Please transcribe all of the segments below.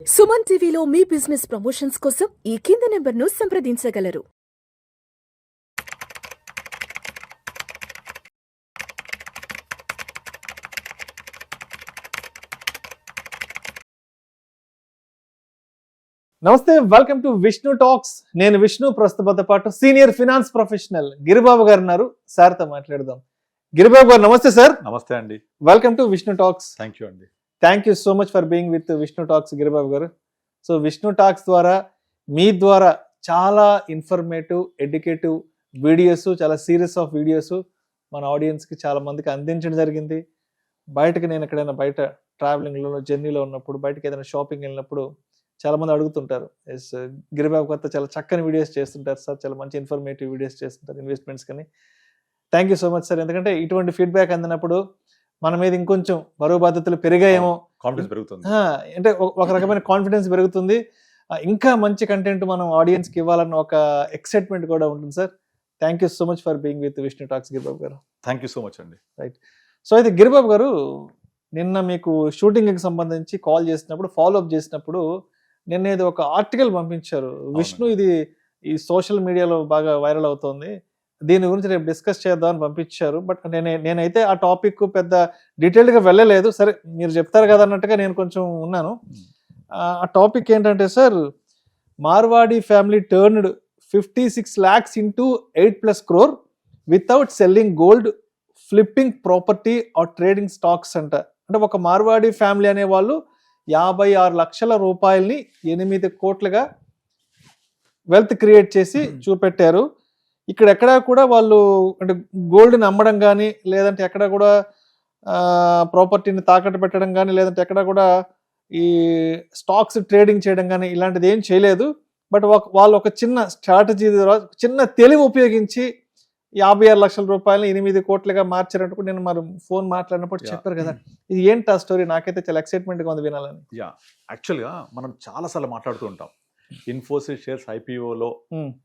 సుమన్ టీవీలో మీ business promotions కోసం ఈ కింది నెంబర్ను సంప్రదించగలరు. నమస్తే, వెల్కమ్ టు విష్ణు టాక్స్. నేను విష్ణు, ప్రస్తుతంతో పాటు సీనియర్ ఫినాన్స్ ప్రొఫెషనల్ గిరిబాబు గారు ఉన్నారు. సార్తో మాట్లాడదాం. గిరిబాబు గారు నమస్తే సార్. నమస్తే అండి. Welcome to Vishnu talks. Thank you అండి. Thank you so much for being with Vishnu talks Giribabu గారు. సో విష్ణు టాక్స్ ద్వారా మీ ద్వారా చాలా ఇన్ఫర్మేటివ్, ఎడ్యుకేటివ్ వీడియోస్, చాలా సీరీస్ ఆఫ్ వీడియోస్ మన ఆడియన్స్కి చాలా మందికి అందించడం జరిగింది. బయటకు నేను ఎక్కడైనా బయట ట్రావెలింగ్లో, జర్నీలో ఉన్నప్పుడు, బయటకు ఏదైనా షాపింగ్ వెళ్ళినప్పుడు చాలా మంది అడుగుతుంటారు, ఎస్ గిరిబాబు గారితో చాలా చక్కని వీడియోస్ చేస్తుంటారు సార్, చాలా మంచి ఇన్ఫర్మేటివ్ వీడియోస్ చేస్తుంటారు ఇన్వెస్ట్మెంట్స్ కానీ. Thank you so much sir. ఎందుకంటే ఇటువంటి ఫీడ్బ్యాక్ అందినప్పుడు మన మీద ఇంకొంచెం బరువు బాధ్యతలు పెరిగాయేమో, కాన్ఫిడెన్స్ పెరుగుతుంది, అంటే ఒక రకమైన కాన్ఫిడెన్స్ పెరుగుతుంది. ఇంకా మంచి కంటెంట్ మనం ఆడియన్స్కి ఇవ్వాలన్న ఒక ఎక్సైట్మెంట్ కూడా ఉంటుంది sir. Thank you so much for being with Vishnu talks Giribabu గారు. థ్యాంక్ యూ సో మచ్ అండి. రైట్. సో అయితే గిరిబాబు గారు, నిన్న మీకు షూటింగ్కి సంబంధించి కాల్ చేసినప్పుడు, ఫాలో అప్ చేసినప్పుడు నిన్న ఏదో ఒక ఆర్టికల్ పంపించారు. విష్ణు, ఇది ఈ సోషల్ మీడియాలో బాగా వైరల్ అవుతోంది, దీని గురించి రేపు డిస్కస్ చేద్దామని పంపించారు. బట్ నేనైతే ఆ టాపిక్ పెద్ద డీటెయిల్డ్గా వెళ్ళలేదు. సరే, మీరు చెప్తారు కదా అన్నట్టుగా నేను కొంచెం ఉన్నాను. ఆ టాపిక్ ఏంటంటే sir, Marwadi family turned 56 lakhs into 8+ crore without selling gold, flipping property or trading stocks అంట. అంటే ఒక మార్వాడి ఫ్యామిలీ అనే వాళ్ళు 56 లక్షల రూపాయల్ని 8 కోట్లుగా వెల్త్ క్రియేట్ చేసి చూపెట్టారు. ఇక్కడ ఎక్కడా కూడా వాళ్ళు అంటే గోల్డ్ని అమ్మడం కానీ, లేదంటే ఎక్కడ కూడా ప్రాపర్టీని తాకట్టు పెట్టడం కానీ, లేదంటే ఎక్కడ కూడా ఈ స్టాక్స్ ట్రేడింగ్ చేయడం కానీ ఇలాంటిది ఏం చేయలేదు. బట్ వాళ్ళు ఒక చిన్న స్ట్రాటజీ ద్వారా, చిన్న తెలివి ఉపయోగించి 56 లక్షల రూపాయలు 8 కోట్లుగా మార్చారంటూ నేను మరి ఫోన్ మాట్లాడినప్పుడు చెప్పారు కదా. ఇది ఏంటి ఆ స్టోరీ? నాకైతే చాలా ఎక్సైట్మెంట్గా ఉంది వినాలని. యాక్చువల్గా మనం చాలాసార్లు మాట్లాడుతూ ఉంటాం. ఇన్ఫోసిస్ షేర్స్ ఐపీఓలో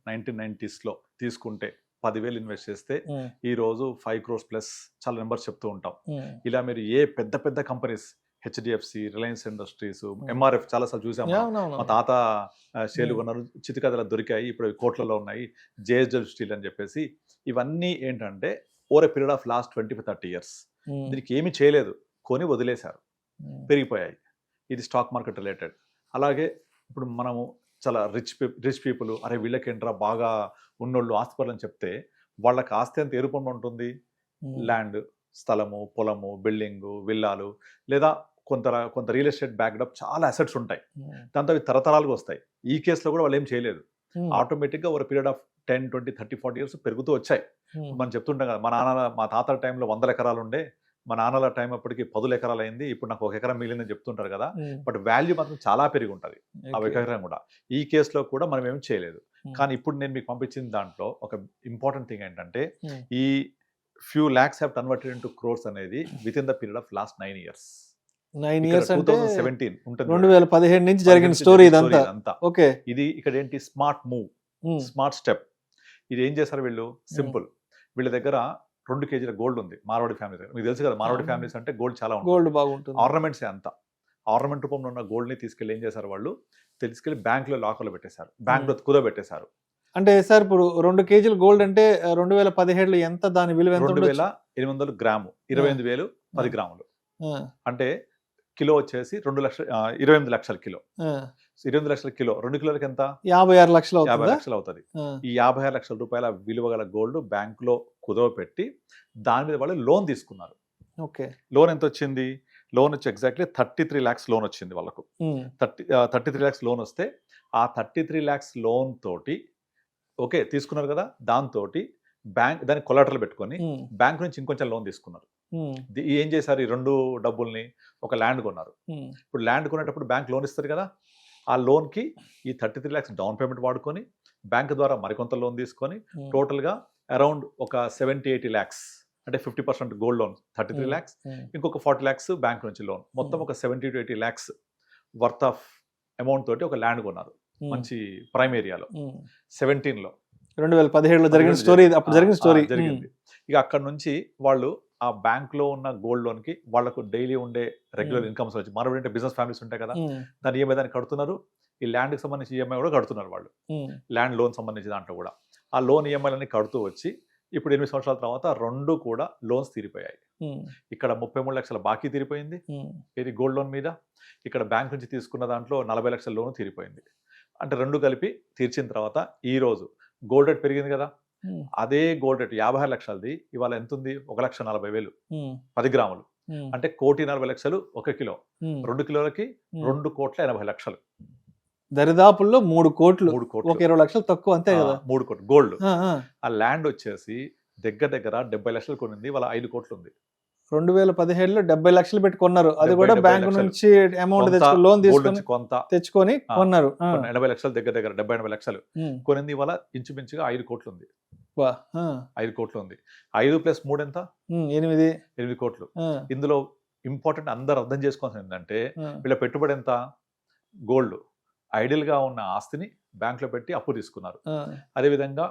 1990s తీసుకుంటే 10,000 ఇన్వెస్ట్ చేస్తే ఈ రోజు 5 crores ప్లస్ చాలా నెంబర్స్ చెప్తూ ఉంటాం. ఇలా మీరు ఏ పెద్ద పెద్ద companies, HDFC, Reliance industries, MRF చాలాసార్లు చూసాము. మా తాత షేర్లు కొన్నారు, చితికథలు దొరికాయి, ఇప్పుడు కోట్లలో ఉన్నాయి, జేఎస్డబ్ల్యూ స్టీల్ అని చెప్పేసి. ఇవన్నీ ఏంటంటే over a period of last 20-30 years దీనికి ఏమీ చేయలేదు, కొని వదిలేశారు, పెరిగిపోయాయి. ఇది స్టాక్ మార్కెట్ రిలేటెడ్. అలాగే ఇప్పుడు మనము చాలా రిచ్ పీపుల్, అరే వీళ్ళకేంట్రా బాగా ఉన్నోళ్ళు ఆస్తిపరులు అని చెప్తే, వాళ్ళకి ఆస్తి అంత ఏ రూపంలో ఉంటుంది? ల్యాండ్, స్థలము, పొలము, బిల్డింగు, విల్లాలు, లేదా కొంత రియల్ ఎస్టేట్ బ్యాక్డప్ చాలా అసెట్స్ ఉంటాయి. దాంతో అవి తరతరాలుగా వస్తాయి. ఈ కేసులో కూడా వాళ్ళు ఏం చేయలేదు. ఆటోమేటిక్గా ఒక పీరియడ్ ఆఫ్ 10, 20, 30, 40 years పెరుగుతూ వచ్చాయి. మనం చెప్తుంటాం కదా, మా తాతల టైంలో 100 ఎకరాలు ఉండే, మా నాన్నల టైం అప్పటికి 10 ఎకరాలు అయింది, ఇప్పుడు నాకు 1 ఎకరం మిగిలిందని చెప్తుంటారు కదా. బట్ వాల్యూ మాత్రం చాలా పెరిగి ఉంటుంది ఆ 1 ఎకరం కూడా. ఈ కేసులో కూడా మనం ఏం చేయలేదు. కానీ ఇప్పుడు నేను మీకు పంపించిన దాంట్లో ఒక ఇంపార్టెంట్ థింగ్ ఏంటంటే, ఈ few lakhs have converted into crores అనేది with in the period of last 9 years. 9 years అంటే 2017 ఉంటుంది, 2017 నుంచి జరిగిన స్టోరీ ఇదంతా. ఓకే. ఇది ఇక్కడ ఏంటి, స్మార్ట్ మూవ్, స్మార్ట్ స్టెప్. ఇది ఏం చేశారు వీళ్ళు? సింపుల్. వీళ్ళ దగ్గర 2 kg గోల్డ్ ఉంది మార్వాడి ఫ్యామిలీ దగ్గర. మీకు తెలుసు కదా, మార్వాడి ఫ్యామిలీస్ అంటే గోల్డ్ చాలా ఉంటుంది, గోల్డ్ బాగుంటుంది, ఆర్నమెంట్స్ అంతా. ఆర్నమెంట్ రూపంలో ఉన్న గోల్డ్ని తీసుకెళ్ళి ఏం చేశారు వాళ్ళు? తీసుకెళ్ళి బ్యాంకులో లాకర్లో పెట్టేశారు, బ్యాంకులో కుదబెట్టేశారు. అంటే సార్ ఇప్పుడు 2 kg గోల్డ్ అంటే 2017లో ఎంత దాని విలువ? 2,800 గ్రాము, 28,000 10 గ్రాములు. అంటే కిలో వచ్చేసి 28 లక్షల కిలో. 28 లక్షల కిలో 2 కిలోలకి ఎంత? 56 లక్షలు అవుతుంది. ఈ 56 లక్షల రూపాయల విలువ గల గోల్డ్ బ్యాంకులో కుదవ పెట్టి దాని మీద వాళ్ళు లోన్ తీసుకున్నారు. ఓకే. లోన్ ఎంత వచ్చింది? లోన్ వచ్చి ఎగ్జాక్ట్లీ 33 lakhs లోన్ వచ్చింది వాళ్ళకు. 33 lakhs లోన్ వస్తే ఆ 33 lakhs లోన్ తోటి, ఓకే, తీసుకున్నారు కదా, దాంతో బ్యాంక్ దాన్ని కొలాటరల్ పెట్టుకొని బ్యాంక్ నుంచి ఇంకొంచెం లోన్ తీసుకున్నారు. ఏం చేశారు? ఈ 2 డబ్బుల్ని ఒక ల్యాండ్ కొన్నారు. ఇప్పుడు ల్యాండ్ కొనేటప్పుడు బ్యాంక్ లోన్ ఇస్తారు కదా, ఆ లోన్కి ఈ 33 lakhs డౌన్ పేమెంట్ వాడుకొని బ్యాంక్ ద్వారా మరికొంత లోన్ తీసుకొని టోటల్గా అరౌండ్ ఒక 70-80 lakhs, అంటే 50% గోల్డ్ లోన్ 33 lakhs, ఇంకొక 40 lakhs బ్యాంక్ నుంచి లోన్, మొత్తం ఒక 70-80 lakhs వర్త్ ఆఫ్ అమౌంట్ తోటి ఒక ల్యాండ్ కొన్నారు మంచి ప్రైమ్ ఏరియాలో. 2017లో జరిగిన స్టోరీ, అప్పుడు జరిగిన స్టోరీ జరిగింది. ఇక అక్కడ నుంచి వాళ్ళు ఆ బ్యాంక్ లో ఉన్న గోల్డ్ లోన్ కి వాళ్ళకు డైలీ ఉండే రెగ్యులర్ ఇన్కమ్స్ వచ్చి మరొకటి బిజినెస్ ఫ్యామిలీస్ ఉంటాయి కదా, దాని ఈఎంఐ దాన్ని కడుతున్నారు. ఈ ల్యాండ్ కి సంబంధించి ఈఎంఐ కూడా కడుతున్నారు వాళ్ళు, ల్యాండ్ లోన్ సంబంధించి దాంట్లో కూడా ఆ లోన్ ఈఎంఐలన్నీ కడుతూ వచ్చి ఇప్పుడు 8 సంవత్సరాల తర్వాత 2 కూడా లోన్స్ తీరిపోయాయి. ఇక్కడ 33 లక్షల బాకీ తీరిపోయింది ఇది గోల్డ్ లోన్ మీద, ఇక్కడ బ్యాంక్ నుంచి తీసుకున్న దాంట్లో 40 లక్షల లోన్ తీరిపోయింది. అంటే 2 కలిపి తీర్చిన తర్వాత ఈ రోజు గోల్డ్ రేట్ పెరిగింది కదా, అదే గోల్డ్ రేట్ 56 లక్షలది ఇవాళ ఎంత ఉంది, 1,40,000 10 గ్రాములు, అంటే 1,40,00,000 1 కిలో, 2 కిలోలకి 2,80,00,000 దరిదాపుల్లో 3 కోట్లు, 3 కోట్లు, ఒక 20 లక్షలు తక్కువ అంతే కదా. 3 కోట్లు గోల్డ్. ఆ ల్యాండ్ వచ్చేసి దగ్గర 70 లక్షలు కొనింది, వాళ్ళ 5 కోట్లు ఉంది. 2017లో 70 లక్షలు పెట్టి కొన్నారు, అది కూడా 70 బ్యాంక్ లక్షలు. నుంచి అమౌంట్ తెచ్చుకొని లోన్ తీసుకొని కొంత తెచ్చుకొని కొన్నారు. 80 లక్షలు దగ్గర 70-80 లక్షలు కొనింది, ఇవాళ ఇంచుమించుగా 5 కోట్లు ఉంది. 5 కోట్లు ఉంది. 5 + 3 ఎంత, 8 కోట్లు. ఇందులో ఇంపార్టెంట్ అందరు అర్థం చేసుకోవాల్సింది ఏంటంటే వీళ్ళ పెట్టుబడి ఎంత, గోల్డ్ ఐడియల్ గా ఉన్న ఆస్తిని బ్యాంక్ లో పెట్టి అప్పు తీసుకున్నారు, అదేవిధంగా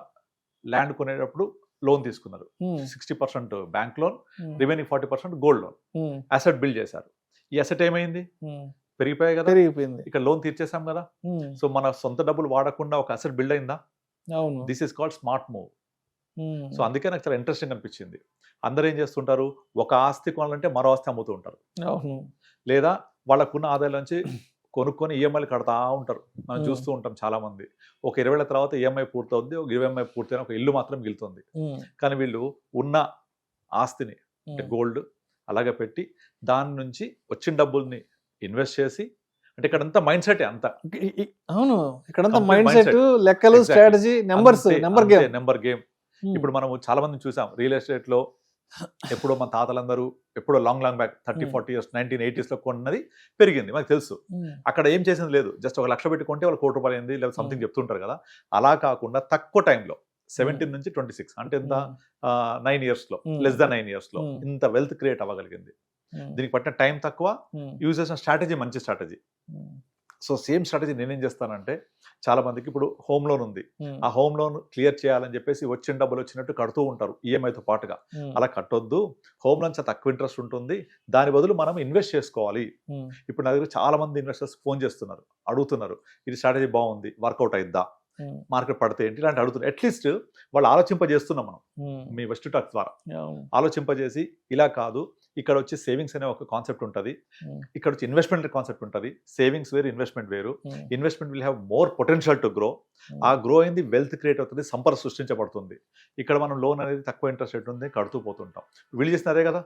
ల్యాండ్ కొనేటప్పుడు లోన్ తీసుకున్నారు. 60% bank loan, remaining 40% gold loan, asset build చేశారు. ఈ అసెట్ ఏమైంది, పెరిగిపోయాయి కదా, పెరిగిపోయింది. ఇక్కడ లోన్ తీర్చేసాం కదా, సో మన సొంత డబ్బులు వాడకుండా ఒక అసెట్ బిల్డ్ అయిందా. This is called smart move. So అందుకే నాకు చాలా ఇంట్రెస్టింగ్ అనిపించింది. అందరూ ఏం చేస్తుంటారు, ఒక ఆస్తి కొనాలంటే మరో ఆస్తి అమ్ముతూ ఉంటారు, లేదా వాళ్ళకున్న ఆదాయం నుంచి కొనుక్కొని ఈఎంఐలు కడతా ఉంటారు. మనం చూస్తూ ఉంటాం చాలా మంది. ఒక 20 ఏళ్ల తర్వాత ఈఎంఐ పూర్తవుద్ది, ఒక 20 పూర్తయిన ఒక ఇల్లు మాత్రం మిగులుతుంది. కానీ వీళ్ళు ఉన్న ఆస్తిని అంటే గోల్డ్ అలాగే పెట్టి దాని నుంచి వచ్చిన డబ్బుల్ని ఇన్వెస్ట్ చేసి, అంటే ఇక్కడంతా మైండ్ సెట్ అంతా. అవును, ఇక్కడంతా మైండ్ సెట్, లెక్కలు, స్ట్రాటజీ, నెంబర్ గేమ్. ఇప్పుడు మనము చాలా మందిని చూసాం రియల్ ఎస్టేట్ లో, ఎప్పుడో మన తాతలందరూ ఎప్పుడో లాంగ్ బ్యాక్ 30-40 years 1980s లో కొన్నది పెరిగింది మనకు తెలుసు. అక్కడ ఏం చేసింది లేదు, జస్ట్ 1 లక్ష పెట్టి కొంటే వాళ్ళు 1 కోటి రూపాయలు అయింది లేదా సంథింగ్ చెప్తుంటారు కదా. అలా కాకుండా తక్కువ టైంలో 17 నుంచి 26 అంటే ఎంత 9 years లో, లెస్ దాన్ 9 years లో ఇంత వెల్త్ క్రియేట్ అవ్వగలిగింది. దీనికి పట్టిన టైం తక్కువ, యూజ్ చేసిన స్ట్రాటజీ మంచి స్ట్రాటజీ. సో సేమ్ స్ట్రాటజీ నేనేం చేస్తానంటే, చాలా మందికి ఇప్పుడు హోమ్ లోన్ ఉంది, ఆ హోమ్ లోన్ క్లియర్ చేయాలని చెప్పేసి వచ్చిన డబ్బులు వచ్చినట్టు కడుతూ ఉంటారు ఈఎంఐతో పాటుగా. అలా కట్టొద్దు, హోమ్ లోన్ చాలా తక్కువ ఇంట్రెస్ట్ ఉంటుంది, దాని బదులు మనం ఇన్వెస్ట్ చేసుకోవాలి. ఇప్పుడు నా దగ్గర చాలా మంది ఇన్వెస్టర్స్ ఫోన్ చేస్తున్నారు, అడుగుతున్నారు ఇది స్ట్రాటజీ బాగుంది, వర్కౌట్ అయిద్దా, మార్కెట్ పడితే ఏంటి, ఇలాంటి అడుగుతున్నారు. అట్లీస్ట్ వాళ్ళు ఆలోచింపజేస్తున్నాం మనం మీ వెస్ట్ టాక్ ద్వారా, ఆలోచింపజేసి ఇలా కాదు, ఇక్కడ వచ్చి సేవింగ్స్ అనే ఒక కాన్సెప్ట్ ఉంటుంది, ఇక్కడ వచ్చి ఇన్వెస్ట్మెంట్ కాన్సెప్ట్ ఉంటుంది. సేవింగ్స్ వేరు, ఇన్వెస్ట్మెంట్ వేరు. Investment will have more potential to grow. ఆ గ్రో అయింది వెల్త్ క్రియేట్ అవుతుంది, సంపద సృష్టించబడుతుంది. ఇక్కడ మనం లోన్ అనేది తక్కువ ఇంట్రెస్ట్ రేట్ ఉంది కడుతూ పోతుంటాం. వీళ్ళు చేసిన అదే కదా,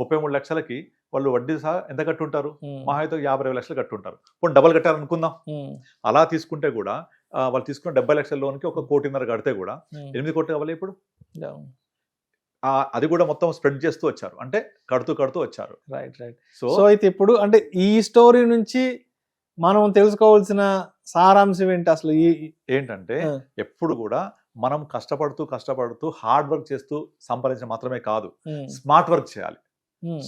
33 లక్షలకి వాళ్ళు వడ్డీ సహా ఎంత కట్టుంటారు, మహా అయితే 50 లక్షలు కట్టుంటారు. పోనీ డబల్ కట్టాలనుకుందాం, అలా తీసుకుంటే కూడా వాళ్ళు తీసుకున్న 70 లక్షల లోన్కి 1.5 కోటి కడితే కూడా 8 కోట్లు కావాలి ఇప్పుడు. అది కూడా మొత్తం స్ప్రెడ్ చేస్తూ వచ్చారు, అంటే కడుతూ వచ్చారు. రైట్. సో అయితే ఇప్పుడు అంటే ఈ స్టోరీ నుంచి మనం తెలుసుకోవాల్సిన సారాంశం ఏంటి అసలు ఏంటంటే, ఎప్పుడు కూడా మనం కష్టపడుతూ హార్డ్ వర్క్ చేస్తూ సంపాదించడం మాత్రమే కాదు, స్మార్ట్ వర్క్ చేయాలి,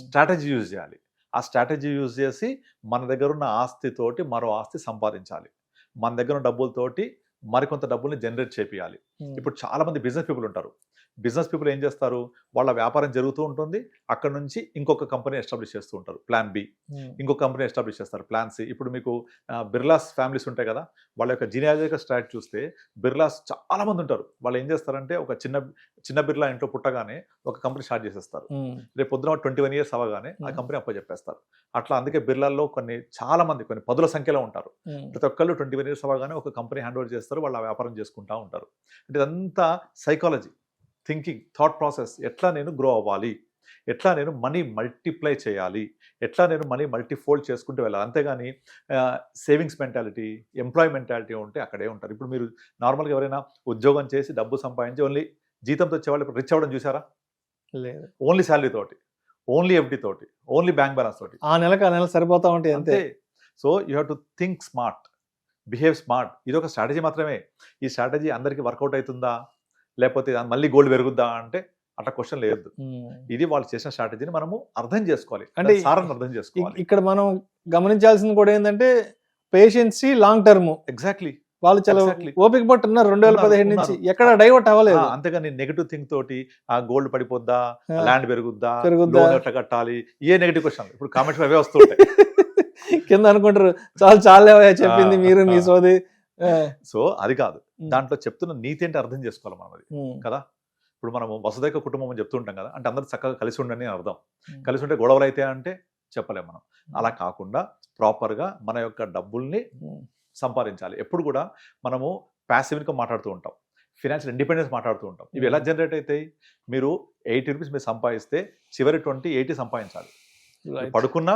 స్ట్రాటజీ యూజ్ చేయాలి. ఆ స్ట్రాటజీ యూజ్ చేసి మన దగ్గర ఉన్న ఆస్తితోటి మరో ఆస్తి సంపాదించాలి, మన దగ్గర ఉన్న డబ్బులతోటి మరికొంత డబ్బుల్ని జనరేట్ చేయాలి. ఇప్పుడు చాలా మంది బిజినెస్ పీపుల్ ఉంటారు. బిజినెస్ పీపుల్ ఏం చేస్తారు, వాళ్ళ వ్యాపారం జరుగుతూ ఉంటుంది, అక్కడ నుంచి ఇంకొక కంపెనీ ఎస్టాబ్లిష్ చేస్తూ ఉంటారు, ప్లాన్ బి, ఇంకొక కంపెనీ ఎస్టాబ్లిష్ చేస్తారు, ప్లాన్ సి. ఇప్పుడు మీకు బిర్లాస్ ఫ్యామిలీస్ ఉంటాయి కదా, వాళ్ళ యొక్క జీనియాలజికల్ స్ట్రాట్ చూస్తే బిర్లాస్ చాలా మంది ఉంటారు. వాళ్ళు ఏం చేస్తారంటే, ఒక చిన్న బిర్లా ఇంట్లో పుట్టగానే ఒక కంపెనీ స్టార్ట్ చేసేస్తారు, రేపు పొద్దున 21 years అవ్వగానే ఆ కంపెనీ అప్పచెప్పేస్తారు. అట్లా అందుకే బిర్లాల్లో చాలా మంది కొన్ని పదుల సంఖ్యలో ఉంటారు. ప్రతి ఒక్కళ్ళు 21 years అవ్వగానే ఒక కంపెనీ హ్యాండ్ ఓవర్ చేస్తారు, వాళ్ళ వ్యాపారం చేసుకుంటూ ఉంటారు. అంటే ఇదంతా సైకాలజీ, థింకింగ్, థాట్ ప్రాసెస్. ఎట్లా నేను గ్రో అవ్వాలి, ఎట్లా నేను మనీ మల్టిప్లై చేయాలి, ఎట్లా నేను మనీ మల్టీఫోల్డ్ చేసుకుంటూ వెళ్ళాలి. అంతేగాని సేవింగ్స్ మెంటాలిటీ, ఎంప్లాయ్ మెంటాలిటీ ఉంటే అక్కడే ఉంటారు. ఇప్పుడు మీరు నార్మల్గా ఎవరైనా ఉద్యోగం చేసి డబ్బు సంపాదించి ఓన్లీ జీతంతో వచ్చేవాళ్ళు ఇప్పుడు రిచ్ అవ్వడం చూసారా? లేదు. ఓన్లీ శాలరీ తోటి, ఓన్లీ ఎఫ్డి తోటి, ఓన్లీ బ్యాంక్ బ్యాలెన్స్ తోటి ఆ నెల సరిపోతా ఉంటాయి అంతే. So you have to think smart, behave smart. ఇది ఒక స్ట్రాటజీ మాత్రమే. ఈ స్ట్రాటజీ అందరికీ వర్కౌట్ అవుతుందా, లేకపోతే మళ్ళీ గోల్డ్ పెరుగుద్దా అంటే అట్లా క్వశ్చన్ లేదు. ఇది వాళ్ళు చేసిన స్ట్రాటజీని మనము అర్థం చేసుకోవాలి, అంటే సారాన్ని అర్థం చేసుకోవాలి. ఇక్కడ మనం గమనించాల్సింది కూడా ఏంటంటే పేషెన్సీ, లాంగ్ టర్మ్. ఎగ్జాక్ట్లీ. వాళ్ళు చాలా Exactly. ఓపిక పట్టు ఉన్నారు 2017 నుంచి ఉన్నారు. ఎక్కడ డైవర్ట్ అవ్వలేదు. అంతేగాని నెగిటివ్ థింక్ తోటి ఆ గోల్డ్ పడిపోద్దా, ఆ. ల్యాండ్ పెరుగుద్దా, పెరుగుద్దా? లోన్ ఎట్లా కట్టాలి, ఏ నెగిటివ్ క్వశ్చన్ ఇప్పుడు కామెంట్స్ అవే వస్తుంటాయి. కింద అనుకుంటారు చాలు చెప్పింది మీరు మీ సోది. సో అది కాదు, దాంట్లో చెప్తున్న నీతి ఏంటి అర్థం చేసుకోవాలి మనం అది కదా. ఇప్పుడు మనం వసుదైక కుటుంబం అని చెప్తుంటాం కదా, అంటే అందరూ చక్కగా కలిసి ఉండండి అని అర్థం. కలిసి ఉంటే గొడవలు అయితే అంటే చెప్పలేము మనం. అలా కాకుండా ప్రాపర్గా మన యొక్క డబ్బుల్ని సంపాదించాలి. ఎప్పుడు కూడా మనము ప్యాసివ్ ఇన్కమ్ మాట్లాడుతూ ఉంటాం, ఫినాన్షియల్ ఇండిపెండెన్స్ మాట్లాడుతూ ఉంటాం. ఇవి ఎలా జనరేట్ అవుతాయి? మీరు 80 రూపీస్ మీరు సంపాదిస్తే చివరి 80 సంపాదించాలి. పడుకున్నా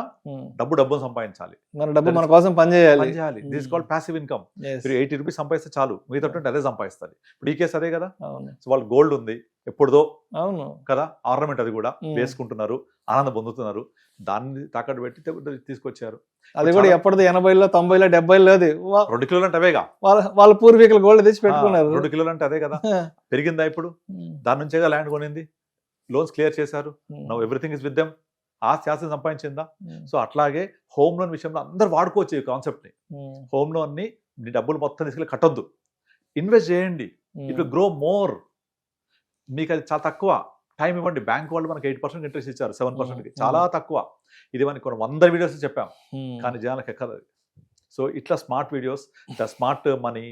డబ్బును సంపాదించాలి. మన డబ్బు మన కోసం పనిచేయాలి. This called passive income. మీరు 80 రూపీస్ సంపాదిస్తే చాలు, మిగతా 20 అదే సంపాదిస్తుంది. ఇప్పుడు ఈ కేసు అదే కదా. సో వాళ్ళు గోల్డ్ ఉంది ఎప్పుడుదో అవును కదా, ఆర్నమెంట్ అది కూడా వేసుకుంటున్నారు, ఆనందం పొందుతున్నారు, దాన్ని తాకట్టు పెట్టి తీసుకొచ్చారు. అది కూడా ఎప్పటిదో 80లో 90లో 70లో 2 కిలోలు అంటే అవేగా, వాళ్ళ పూర్వీకులు గోల్డ్ తెచ్చి పెట్టుకున్నారు. 2 కిలోలు అంటే అదే కదా. పెరిగిందా ఇప్పుడు? దాని నుంచేగా ల్యాండ్ కొనింది, లోన్స్ క్లియర్ చేశారు, now everything is with them. ఆస్తి సంపాదించిందా? సో అట్లాగే హోమ్ లోన్ విషయంలో అందరు వాడుకోవచ్చు ఈ కాన్సెప్ట్ ని. హోమ్ లోన్ ని మీ డబ్బులు మొత్తం తీసుకెళ్ళి కట్టొద్దు, ఇన్వెస్ట్ చేయండి, ఇట్ విల్ గ్రో మోర్. మీకు అది చాలా తక్కువ టైం ఇవ్వండి. బ్యాంక్ వాళ్ళు మనకి 8% ఇంట్రెస్ట్ ఇచ్చారు, 7%కి చాలా తక్కువ. ఇది మనకి కొన్ని 100 వీడియోస్ చెప్పాం, కానీ జనాలకు ఎక్కదు. సో ఇట్లా smart videos, the smart money,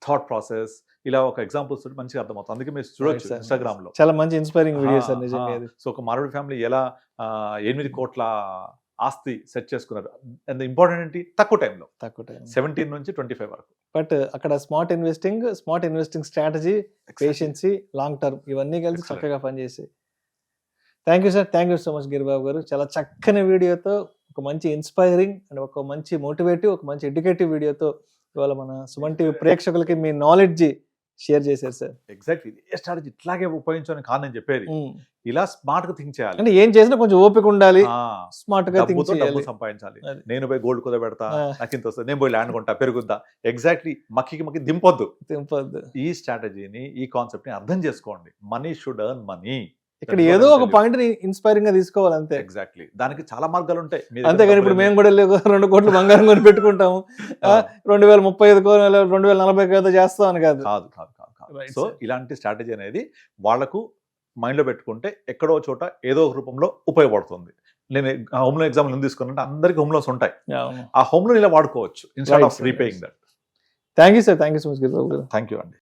thought process, ఇలా ఒక ఎగ్జాంపుల్స్ మంచిగా అర్థమవుతుంది. అందుకే మీరు చూడొచ్చు ఇన్స్టాగ్రామ్ లో చాలా మంచి ఇన్స్పైరింగ్ వీడియోస్ నిజంగా. సో ఒక మారవాడి ఫ్యామిలీ ఎలా 8 కోట్ల ఆస్తి సెట్ చేసుకున్నారు. అండ్ ఇంపార్టెంట్ ఏంటి? తక్కువ టైం 17 నుంచి 25 వరకు. బట్ అక్కడ smart investing strategy, patiency, long term ఇవన్నీ కలిసి చక్కగా పనిచేసాయి. Thank you sir, thank you so much Giribabu గారు. చాలా చక్కని వీడియోతో, ఒక మంచి ఇన్స్పైరింగ్ అండ్ ఒక మంచి మోటివేటివ్, ఒక మంచి ఎడ్యుకేటివ్ వీడియోతో ఇవాళ మన సుమన్ టీవీ ప్రేక్షకులకి మీ నాలెడ్జ్ షేర్ చేశారు సార్. ఎగ్జాక్ట్లీ ఇదే స్ట్రాటజీ ఇట్లాగే ఉపయోగించని కాదు నేను చెప్పేది. ఇలా స్మార్ట్ గా థింక్ చేయాలి. అంటే ఏం చేసినా కొంచెం ఓపిక ఉండాలి, స్మార్ట్ గా థింక్ చేయాలి. డబ్బు సంపాదించాలి. నేను పోయి గోల్డ్ కుదబెడతా, నాకు ఇంత వస్తుంది, నేను పోయి ల్యాండ్ కొంటా, పెరుగుద్దా. ఎగ్జాక్ట్లీ మక్కి దింపొద్దు. ఈ స్ట్రాటజీని, ఈ కాన్సెప్ట్ ని అర్థం చేసుకోండి. Money should earn money. ఇక్కడ ఏదో ఒక పాయింట్ ని ఇన్స్పైరింగ్ గా తీసుకోవాలి అంతే. ఎగ్జాక్ట్లీ, దానికి చాలా మార్గాలు ఉంటాయి. అంతేగాని ఇప్పుడు మేము కూడా 2 కోట్లు బంగారం కొని పెట్టుకుంటాము, 2035 2040 చేస్తాం అని కాదు. సో ఇలాంటి స్ట్రాటజీ అనేది వాళ్లకు మైండ్ లో పెట్టుకుంటే ఎక్కడో చోట ఏదో ఒక రూపంలో ఉపయోగపడుతుంది. నేను హోమ్ లోన్ ఎగ్జాంపుల్ తీసుకున్నట్టు అందరికి హోమ్ లోన్స్ ఉంటాయి, ఆ హోమ్ లోన్ ఇలా వాడుకోవచ్చు instead of repaying that. Thank you sir, thank you so much Giribabu గారు. థ్యాంక్ యూ అండి.